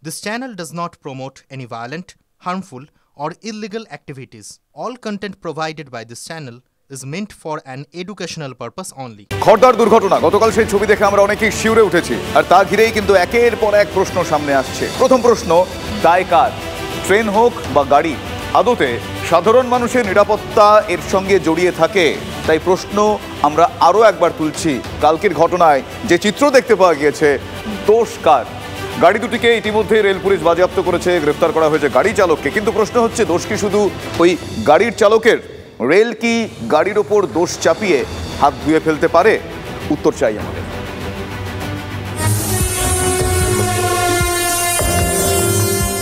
This channel does not promote any violent, harmful, or illegal activities. All content provided by this channel is meant for an educational purpose only. খড়দার দুর্ঘটনা গতকাল সেই ছবি দেখে আমরা অনেকেই শিউরে উঠেছি আর তা ঘিরেই কিন্তু একের পর এক প্রশ্ন সামনে আসছে। প্রথম প্রশ্ন, দায় কার? ট্রেন হোক বা গাড়ি, আদতে সাধারণ মানুষের নিরাপত্তা এর সঙ্গে জড়িয়ে থাকে। তাই প্রশ্ন আমরা আরও একবার তুলছি, কালকের ঘটনায় যে চিত্র দেখতে পাওয়া গিয়েছে, দোষ কার? গাড়ি দুটিকে ইতিমধ্যে রেল পুলিশ বাজেয়াপ্ত করেছে, গ্রেফতার করা হয়েছে গাড়ি চালককে। কিন্তু প্রশ্ন হচ্ছে, দোষ কি শুধু ওই গাড়ির চালকের? রেল কি গাড়ির ওপর দোষ চাপিয়ে হাত ধুয়ে ফেলতে পারে? উত্তর চাই আমাদের।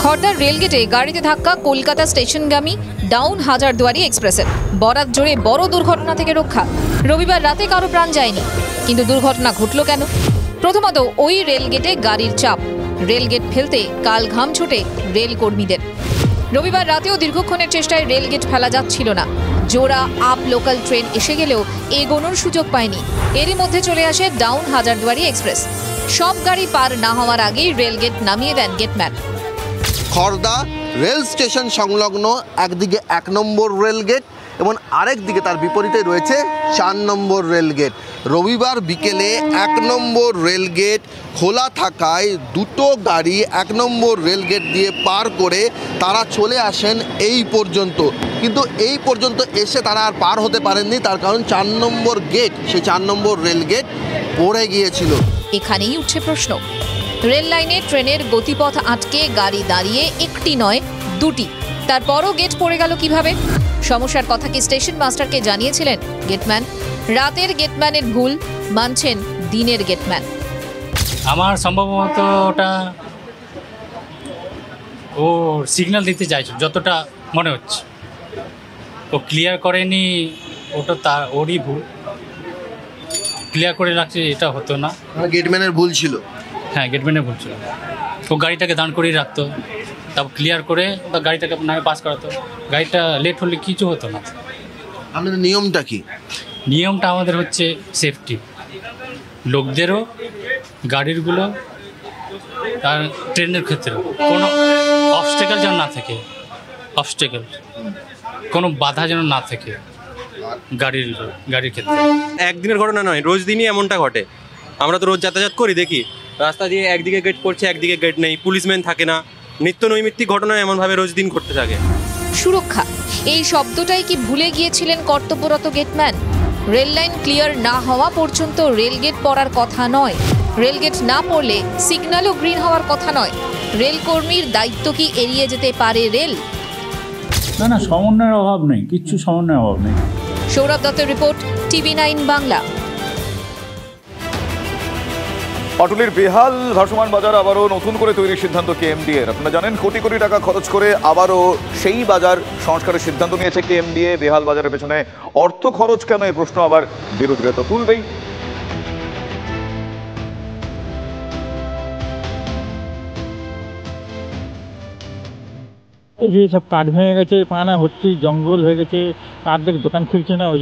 খড়দার রেলগেটে গাড়িতে ধাক্কা কলকাতা স্টেশনগামী ডাউন হাজারদুয়ারি এক্সপ্রেসের। বরাত জোরে বড় দুর্ঘটনা থেকে রক্ষা। রবিবার রাতে কারো প্রাণ যায়নি, কিন্তু দুর্ঘটনা ঘটল কেন? প্রথমত, ওই রেলগেটে গাড়ির চাপ। রেলগেট ফেলতে কাল ঘাম ছোটে রেল কর্মীদের। রবিবার রাতেও দীর্ঘক্ষণের চেষ্টায় রেলগেট ফেলা যাচ্ছিল না। জোড়া আপ লোকাল ট্রেন এসে গেলেও এগোনোর সুযোগ পায়নি। এরই মধ্যে চলে আসে ডাউন হাজারদুয়ারি এক্সপ্রেস। সব গাড়ি পার না হওয়ার আগেই রেলগেট নামিয়ে দেন গেটম্যান। খড়দা রেল স্টেশন সংলগ্ন একদিকে 1 নম্বর রেলগেট এবং আরেক দিকে তার বিপরীতে রয়েছে 4 নম্বর রেলগেট। রবিবার বিকেলে 1 নম্বর রেলগেট খোলা থাকায় দুটো গাড়ি 1 নম্বর রেলগেট দিয়ে পার করে তারা চলে আসেন এই পর্যন্ত। কিন্তু এই পর্যন্ত এসে তারা আর পার হতে পারেননি, তার কারণ 4 নম্বর গেট, সেই 4 নম্বর রেলগেট পড়ে গিয়েছিল। এখানেই উঠছে প্রশ্ন, রেল লাইনে ট্রেনের গতিপথ আটকে গাড়ি দাঁড়িয়ে একটি নয় দুটি, তারপরও গেট পড়ে গেল কিভাবে? সমস্যার কথা কি স্টেশন মাস্টারকে জানিয়েছিলেন গেটম্যান? রাতের গেটম্যানের ভুল মানছেন দিনের গেটম্যান। আমার সম্ভবত ওটা ও সিগন্যাল দিতে চাইছে, যতটা মনে হচ্ছে ও ক্লিয়ার করেনি, ওটা তার ওরই ভুল। ক্লিয়ার করে রাখছে, এটা হতো না। গেটম্যানের ভুল ছিল? হ্যাঁ, গেটম্যানের ভুল ছিল। ও গাড়িটাকে দাঁড় করিয়ে রাখতো, তারপর ক্লিয়ার করে বা গাড়িটাকে নামে পাস করাতো। গাড়িটা লেট হলে কিছু হতো না। আপনাদের নিয়মটা কি? নিয়মটা আমাদের হচ্ছে সেফটি, লোকদেরও, গাড়িরগুলো, আর ট্রেনের ক্ষেত্রেও কোনো অবস্টেকেল যেন না থাকে, কোনো বাধা যেন না থাকে গাড়ির ক্ষেত্রে। একদিনের ঘটনা নয়, রোজ দিনই এমনটা ঘটে। আমরা তো রোজ যাতায়াত করি, দেখি রাস্তা দিয়ে একদিকে গেট পড়ছে, একদিকে গেট নেই, পুলিশম্যান থাকে না। নিত্য নৈমিত্তিক ঘটনা এমনভাবে রোজ দিন ঘটতে থাকে। সুরক্ষা, এই শব্দটাই কি ভুলে গিয়েছিলেন কর্তব্যরত গেটম্যান? রেল লাইন ক্লিয়ার না হওয়া পর্যন্ত রেলগেট পড়ার কথা নয়, রেলগেট না পড়লে সিগন্যালও গ্রিন হওয়ার কথা নয়। রেলকর্মীর দায়িত্ব কি এড়িয়ে যেতে পারে রেল? না, সমন্বয়ের অভাব নেই, কিচ্ছু সমন্বয়ের অভাব নেই। সৌরভ দত্তের রিপোর্ট, TV9 বাংলা। পাটুলির বেহাল ভাসমান বাজার আবারও নতুন করে তৈরির সিদ্ধান্ত কেএমডিএ। আপনারা জানেন, কোটি কোটি টাকা খরচ করে আবারও সেই বাজার সংস্কারের সিদ্ধান্ত নিয়েছে কেএমডিএ। বেহাল বাজারের পেছনে অর্থ খরচ কেন, এই প্রশ্ন আবার বিরোধীরা তো তুলবেই। যে সব কাঠ ভেঙে গেছে, পানা ভর্তি জঙ্গল হয়ে গেছে, কাঠ থেকে দোকান খুলছে না, ওই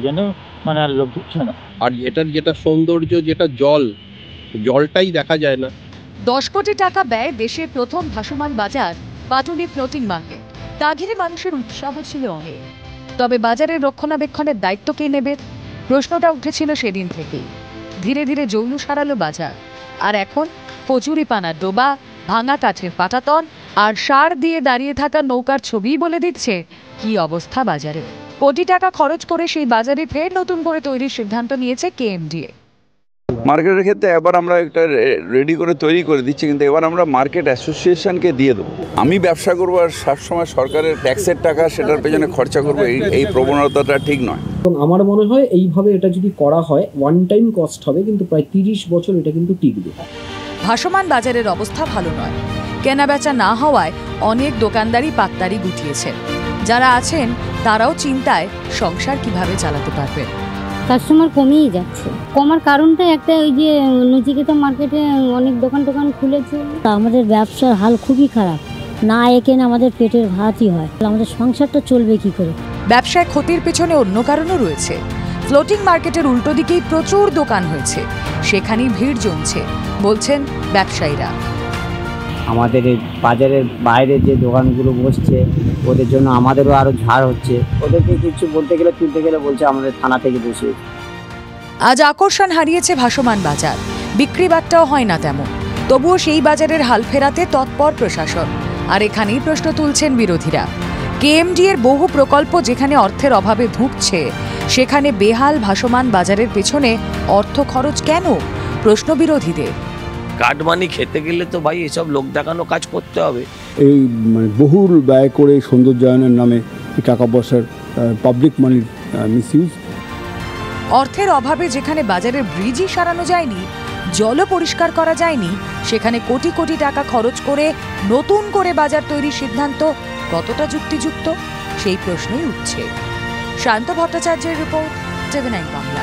জন্য মানে আর লোক ঢুকছে না। আর এটার যেটা সৌন্দর্য, যেটা জলটাই দেখা যায় না। 10 কোটি টাকা ব্যয় দেশের প্রথম ভাসমান বাজার পাটুলি ফ্লোটিং মার্কেট। তা ঘিরে মানুষের উৎসাহ ছিল অনেক। তবে বাজারের রক্ষণাবেক্ষণের দায়িত্ব কে নেবে, প্রশ্নটা উঠেছিল সেদিন থেকেই। ধীরে ধীরে জৌলু সারালো বাজার। আর এখন কচুরিপানার ডোবা, ভাঙা কাঠের পাটাতন আর সার দিয়ে দাঁড়িয়ে থাকা নৌকার ছবি বলে দিচ্ছে কি অবস্থা বাজারে। কোটি টাকা খরচ করে সেই বাজারে ফের নতুন করে তৈরির সিদ্ধান্ত নিয়েছে কেএমডিএ। মার্কেটের ক্ষেত্রে এবার আমরা একটা রেডি করে তৈরি করে দিচ্ছি, কিন্তু এবার আমরা মার্কেট অ্যাসোসিয়েশনকে দিয়ে দেবো। আমি ব্যবসা করবো আর সবসময় সরকারের ট্যাক্সের টাকা সেটার পেছনে খরচা করবো, এই প্রবণতাটা ঠিক নয়। এবং আমার মনে হয় এইভাবে এটা যদি করা হয়, ওয়ান টাইম কস্ট হবে, কিন্তু প্রায় 30 বছর এটা কিন্তু টিকবে। ভাসমান বাজারের অবস্থা ভালো নয়। কেনাবেচা না হওয়ায় অনেক দোকানদারই পাত্তারি গুটিয়েছেন। যারা আছেন তারাও চিন্তায় সংসার কিভাবে চালাতে পারবে। কাস্টমার কমেই যাচ্ছে। কমার কারণটা একটা, ওই যে নচিকেতা মার্কেটে অনেক দোকান খুলেছে। আমাদের ব্যবসার হাল খুবই খারাপ, না এখানে আমাদের পেটের ভাতই হয়, আমাদের সংসারটা চলবে কি করে? ব্যবসায় ক্ষতির পেছনে অন্য কারণও রয়েছে। ফ্লোটিং মার্কেটের উল্টো দিকেই প্রচুর দোকান হয়েছে, সেখানেই ভিড় জমছে বলছেন ব্যবসায়ীরা। আমাদের এই বাজারের বাইরে যে দোকানগুলো বসছে ওদের জন্য আমাদেরও আরও ঝাড় হচ্ছে। ওদেরকে কিছু বলতে গেলে তুলতে গেলে বলছে আমাদের থানা থেকে বসে। আজ আকর্ষণ হারিয়েছে ভাসমান বাজার, বিক্রি বাট্টাও হয় না তেমন। তবুও সেই বাজারের হাল ফেরাতে তৎপর প্রশাসন। আর এখানেই প্রশ্ন তুলছেন বিরোধীরা। কেএমডি এর বহু প্রকল্প যেখানে অর্থের অভাবে ধুঁকছে, সেখানে বেহাল ভাসমান বাজারের পেছনে অর্থ খরচ কেন? প্রশ্ন বিরোধীদের। কাটমানি খেতে গেলে তো ভাই এসব লোক দেখানো কাজ করতে হবে। এই মানে বহুল ব্যয় করে সৌন্দর্যায়নের নামে টাকা পয়সার পাবলিক মানির মিসইউজ। অর্থের অভাবে যেখানে বাজারের ব্রিজই সারানো যায়নি, জলও পরিষ্কার করা যায়নি, সেখানে কোটি কোটি টাকা খরচ করে নতুন করে বাজার তৈরির সিদ্ধান্ত কতটা যুক্তিযুক্ত, সেই প্রশ্নই উঠছে। শান্ত ভট্টাচার্যের রিপোর্ট, TV9 বাংলা।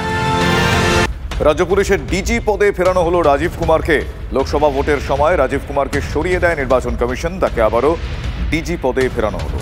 রাজ্য পুলিশের ডিজি পদে ফেরানো হলো রাজীব কুমারকে। লোকসভা ভোটের সময় রাজীব কুমারকে সরিয়ে দেয় নির্বাচন কমিশন, তাকে আবারও ডিজি পদে ফেরানো হলো।